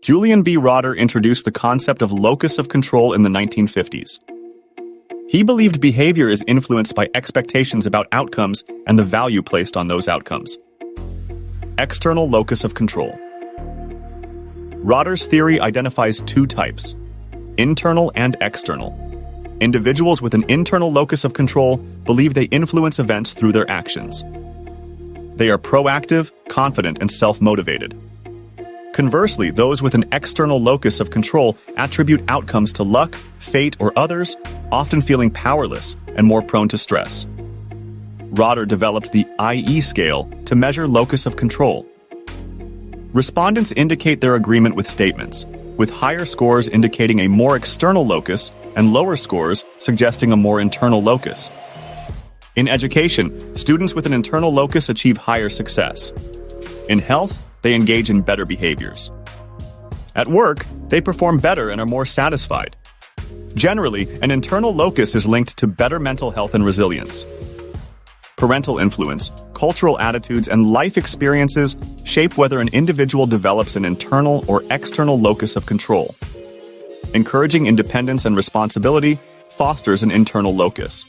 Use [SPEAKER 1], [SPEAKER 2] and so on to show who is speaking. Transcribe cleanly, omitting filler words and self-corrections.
[SPEAKER 1] Julian B. Rotter introduced the concept of locus of control in the 1950s. He believed behavior is influenced by expectations about outcomes and the value placed on those outcomes. External locus of control. Rotter's theory identifies two types: internal and external. Individuals with an internal locus of control believe they influence events through their actions. They are proactive, confident, and self-motivated. Conversely, those with an external locus of control attribute outcomes to luck, fate, or others, often feeling powerless and more prone to stress. Rotter developed the IE scale to measure locus of control. Respondents indicate their agreement with statements, with higher scores indicating a more external locus and lower scores suggesting a more internal locus. In education, students with an internal locus achieve higher success. In health, they engage in better behaviors. At work, they perform better and are more satisfied. Generally, an internal locus is linked to better mental health and resilience. Parental influence, cultural attitudes, and life experiences shape whether an individual develops an internal or external locus of control. Encouraging independence and responsibility fosters an internal locus.